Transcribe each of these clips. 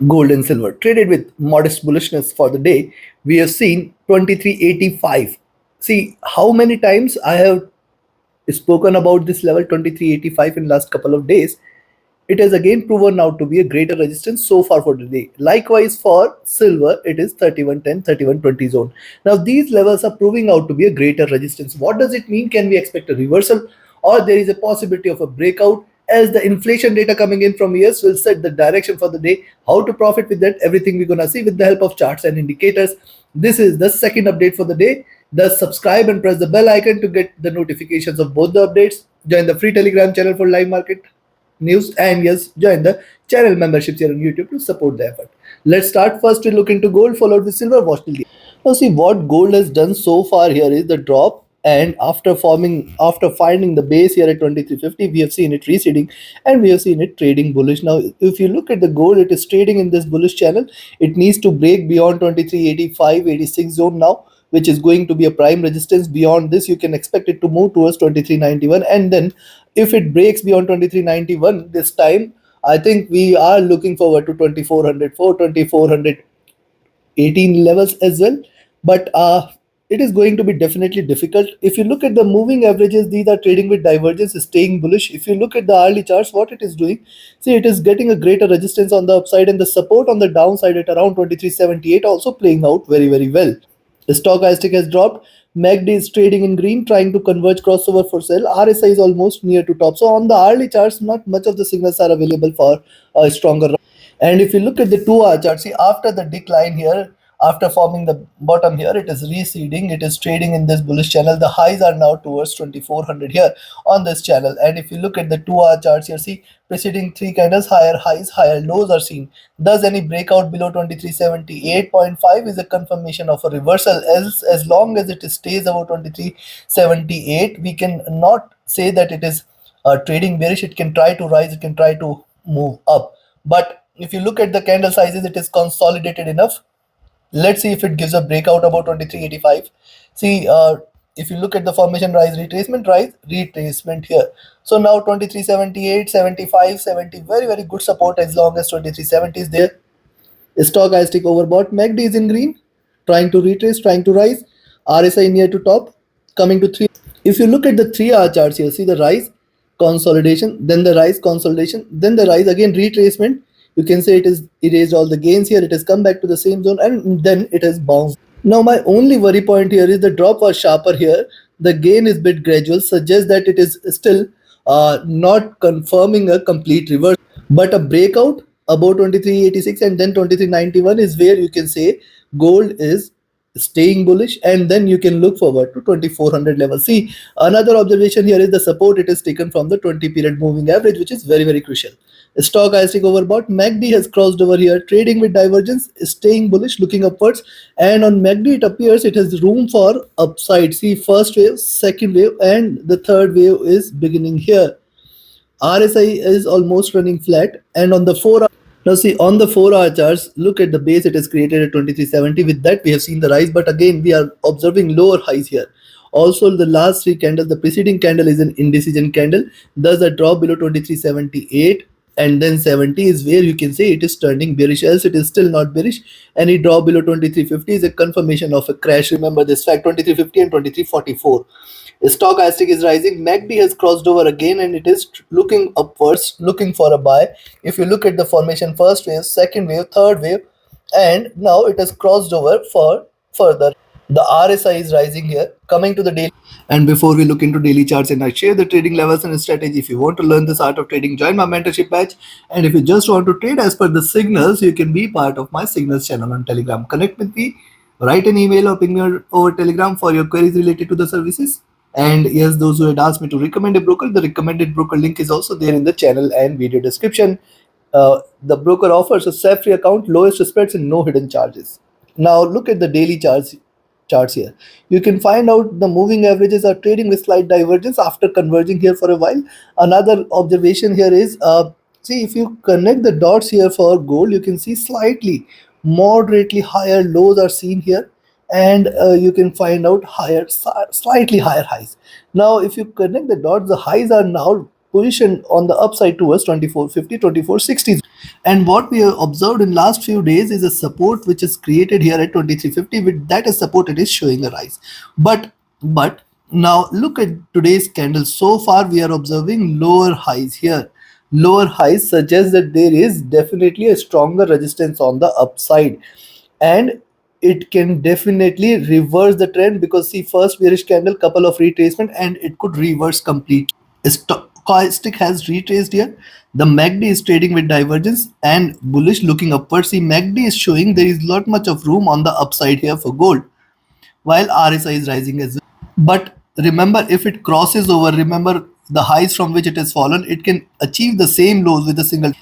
Gold and silver traded with modest bullishness for the day. We have seen 2385. See how many times I have spoken about this level 2385 in last couple of days. It has again proven out to be a greater resistance so far for the day. Likewise for silver, it is 3110, 3120 zone. Now these levels are proving out to be a greater resistance. What does it mean? Can we expect a reversal or there is a possibility of a breakout? As the inflation data coming in from US will set the direction for the day, how to profit with that, everything we're gonna see with the help of charts and indicators. This is the second update for the day. Thus subscribe and press the bell icon to get the notifications of both the updates. Join the free Telegram channel for live market news, and yes, join the channel memberships here on YouTube to support the effort. Let's start first to look into gold, followed with silver. Watch till the end. Now see what gold has done so far here is the drop, and after finding the base here at 2350, we have seen it receding and we have seen it trading bullish. Now if you look at the gold, it is trading in this bullish channel. It needs to break beyond 2385, 86 zone now, which is going to be a prime resistance. Beyond this, you can expect it to move towards 2391, and then if it breaks beyond 2391 this time, I think we are looking forward to 2404, 2418 levels as well. But it is going to be definitely difficult. If you look at the moving averages, these are trading with divergence, staying bullish. If you look at the hourly charts, what it is doing, see, it is getting a greater resistance on the upside and the support on the downside at around 2378 also playing out very, very well. The stochastic has dropped. MACD is trading in green, trying to converge crossover for sell. RSI is almost near to top. So on the hourly charts, not much of the signals are available for a stronger run. And if you look at the 2 hour chart, see after the decline here, after forming the bottom here, it is receding. It is trading in this bullish channel. The highs are now towards 2400 here on this channel. And if you look at the 2 hour charts here, see preceding three candles, higher highs, higher lows are seen. Thus, any breakout below 2378.5 is a confirmation of a reversal. As long as it stays above 2378, we can not say that it is trading bearish. It can try to rise, it can try to move up. But if you look at the candle sizes, it is consolidated enough. Let's see if it gives a breakout about 2385. See, if you look at the formation rise, retracement here. So now 2378, 75, 70, very, very good support as long as 2370 is there. Stochastic overbought. MACD is in green, trying to retrace, trying to rise. RSI near to top, coming to 3. If you look at the 3 hour charts here, see the rise, consolidation, then the rise, consolidation, then the rise, again retracement. You can say it is erased all the gains here. It has come back to the same zone and then it has bounced. Now my only worry point here is the drop was sharper here. The gain is bit gradual, suggests that it is still not confirming a complete reverse. But a breakout above 2386 and then 2391 is where you can say gold is staying bullish, and then you can look forward to 2400 level. See, another observation here is the support it is taken from the 20 period moving average, which is very, very crucial. Stochastic overbought. MACD has crossed over here, trading with divergence, staying bullish, looking upwards. And on MACD, it appears it has room for upside. See, first wave, second wave, and the third wave is beginning here. RSI is almost running flat, and on the 4 hour, now see on the 4 hour charts, look at the base it has created at 2370. With that, we have seen the rise, but again we are observing lower highs here. Also, the last three candles, the preceding candle is an indecision candle, thus a drop below 2378 and then 70 is where you can say it is turning bearish, else it is still not bearish. Any drop below 2350 is a confirmation of a crash. Remember this fact, 2350 and 2344. Stochastic is rising. MACD has crossed over again and it is looking upwards, looking for a buy. If you look at the formation, first wave, second wave, third wave, and now it has crossed over for further. The RSI is rising here. Coming to the daily. And before we look into daily charts and I share the trading levels and strategy, if you want to learn this art of trading, join my mentorship batch. And if you just want to trade as per the signals, you can be part of my signals channel on Telegram. Connect with me, write an email or ping me over Telegram for your queries related to the services. And yes, those who had asked me to recommend a broker, the recommended broker link is also there in the channel and video description. The broker offers a SAP-free account, lowest spreads and no hidden charges. Now look at the daily charts here. You can find out the moving averages are trading with slight divergence after converging here for a while. Another observation here is, see if you connect the dots here for gold, you can see slightly, moderately higher lows are seen here, and you can find out slightly higher highs. Now if you connect the dots, the highs are now positioned on the upside towards 2450, 2460. And what we have observed in last few days is a support which is created here at 2350. With that as support, it is showing a rise. But now look at today's candle. So far, we are observing lower highs here. Lower highs suggest that there is definitely a stronger resistance on the upside, and it can definitely reverse the trend, because see, first bearish candle, couple of retracement, and it could reverse completely. Stochastic has retraced here. The MACD is trading with divergence and bullish looking upwards. See, MACD is showing there is lot much of room on the upside here for gold, while RSI is rising as well. But remember, if it crosses over, remember the highs from which it has fallen, it can achieve the same lows with a single.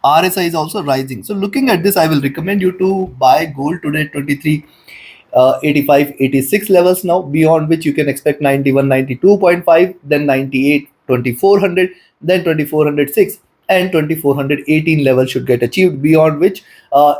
RSI is also rising. So looking at this, I will recommend you to buy gold today at 23 85, 86 levels now, beyond which you can expect 91, 92.5, then 98, 2400, then 2406, and 2418 level should get achieved, beyond which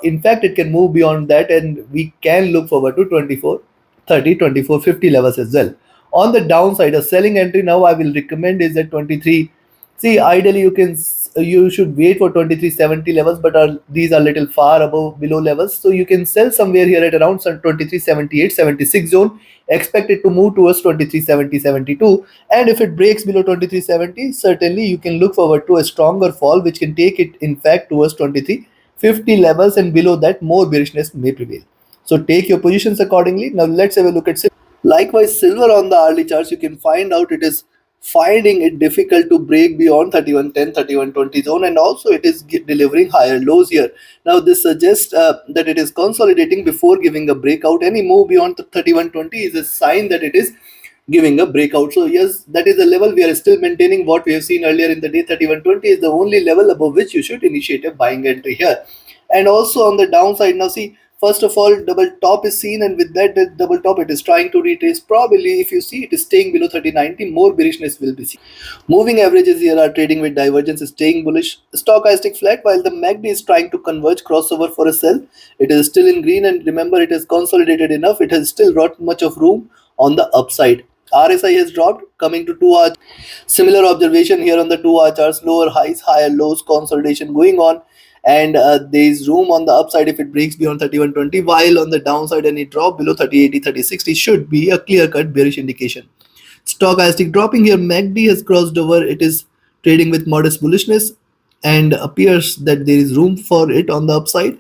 in fact it can move beyond that, and we can look forward to 2430, 2450 levels as well. On the downside, a selling entry now I will recommend is at 23. See, ideally you should wait for 2370 levels, but these are little far above below levels, so you can sell somewhere here at around some 2378, 76 zone. Expect it to move towards 2370, 72, and if it breaks below 2370, certainly you can look forward to a stronger fall, which can take it in fact towards 2350 levels, and below that more bearishness may prevail. So take your positions accordingly. Now let's have a look at silver. Likewise, silver on the hourly charts, you can find out it is finding it difficult to break beyond 3110, 3120 zone, and also it is delivering higher lows here. Now this suggests that it is consolidating before giving a breakout. Any move beyond the 3120 is a sign that it is giving a breakout. So yes, that is the level we are still maintaining. What we have seen earlier in the day, 3120 is the only level above which you should initiate a buying entry here. And also on the downside, now see, first of all, double top is seen, and with that double top, it is trying to retrace. Probably, if you see it is staying below 3090, more bearishness will be seen. Moving averages here are trading with divergence, staying bullish. Stochastic flat, while the MACD is trying to converge crossover for a sell. It is still in green, and remember, it is consolidated enough. It has still got much of room on the upside. RSI has dropped, coming to 2 hour. Similar observation here on the 2 hour charts, lower highs, higher lows, consolidation going on, and there is room on the upside if it breaks beyond 3120, while on the downside any drop below 3080, 3060 should be a clear-cut bearish indication. Stochastic dropping here, MACD has crossed over, it is trading with modest bullishness, and appears that there is room for it on the upside.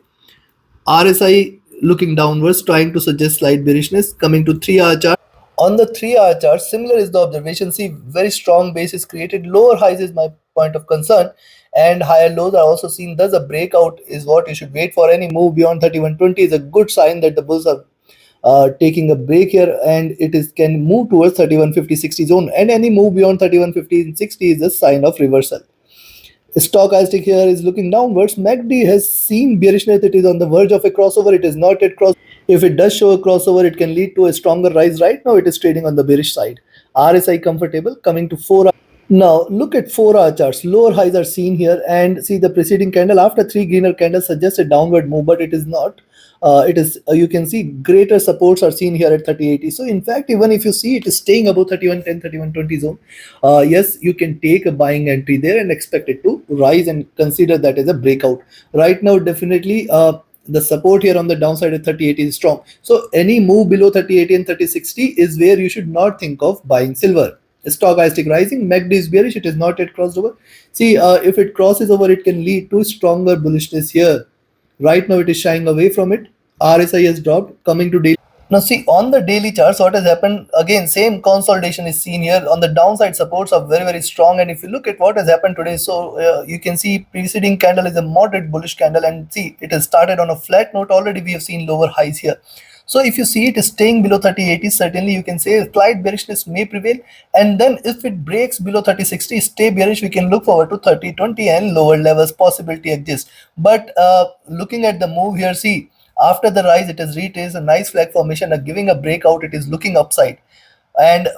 RSI looking downwards, trying to suggest slight bearishness, coming to 3 hour chart. On the 3 hour chart, similar is the observation. See, very strong base is created. Lower highs is my point of concern, and higher lows are also seen. Thus, a breakout is what you should wait for. Any move beyond 3120 is a good sign that the bulls are taking a break here, and it is can move towards 3150, 60 zone. And any move beyond 3150 and 60 is a sign of reversal. Stochastic here is looking downwards. MACD has seen bearishness. It is on the verge of a crossover. It is not yet crossed. If it does show a crossover, it can lead to a stronger rise. Right now, it is trading on the bearish side. RSI comfortable, coming to 4 hour. Now look at 4 hour charts. Lower highs are seen here, and see the preceding candle after three greener candles suggests a downward move, but it is not. It is you can see greater supports are seen here at 3080. So in fact, even if you see it is staying above 3110, 3120 zone, yes, you can take a buying entry there and expect it to rise and consider that as a breakout. Right now, definitely the support here on the downside at 3080 is strong. So any move below 3080 and 3060 is where you should not think of buying silver. Stochastic rising, MACD is bearish, it is not yet crossed over. See, if it crosses over, it can lead to stronger bullishness here. Right now, it is shying away from it. RSI has dropped, coming to daily. Now, see, on the daily charts, what has happened again, same consolidation is seen here. On the downside, supports are very, very strong. And if you look at what has happened today, so you can see preceding candle is a moderate bullish candle. And see, it has started on a flat note. Already we have seen lower highs here. So if you see it is staying below 3080, certainly you can say a slight bearishness may prevail. And then if it breaks below 3060, stay bearish, we can look forward to 3020 and lower levels possibility exists. But looking at the move here, see, after the rise, it has retraced a nice flag formation, giving a breakout, it is looking upside. And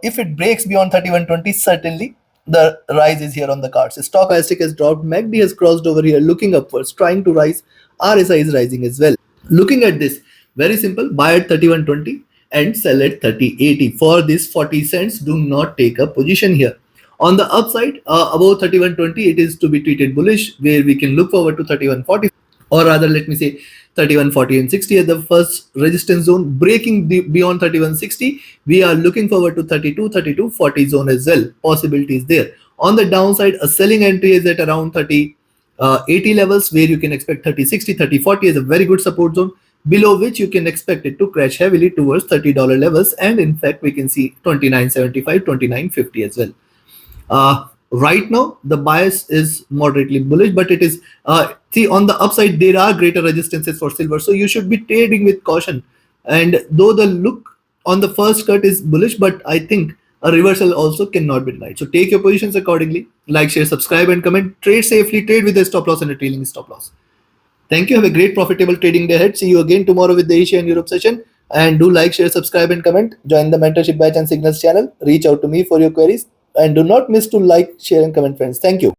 if it breaks beyond 3120, certainly the rise is here on the cards. Stochastic has dropped, MACD has crossed over here, looking upwards, trying to rise. RSI is rising as well. Looking at this, very simple, buy at 3120 and sell at 3080. For this 40 cents, do not take a position here. On the upside, above 3120, it is to be treated bullish, where we can look forward to 3140, or rather, let me say 3140 and 60 at the first resistance zone. Breaking beyond 3160, we are looking forward to 3240 zone as well. Possibilities there. On the downside, a selling entry is at around 3080 levels, where you can expect 3060, 3040 as a very good support zone, below which you can expect it to crash heavily towards $30 levels, and in fact we can see 2975, 2950 as well. Right now, the bias is moderately bullish, but it is see, on the upside there are greater resistances for silver, so you should be trading with caution. And though the look on the first cut is bullish, but I think a reversal also cannot be denied. So take your positions accordingly. Like, share, subscribe, and comment. Trade safely. Trade with a stop loss and a trailing stop loss. Thank you. Have a great profitable trading day ahead. See you again tomorrow with the Asia and Europe session. And do like, share, subscribe, and comment. Join the mentorship batch and signals channel. Reach out to me for your queries. And do not miss to like, share, and comment, friends. Thank you.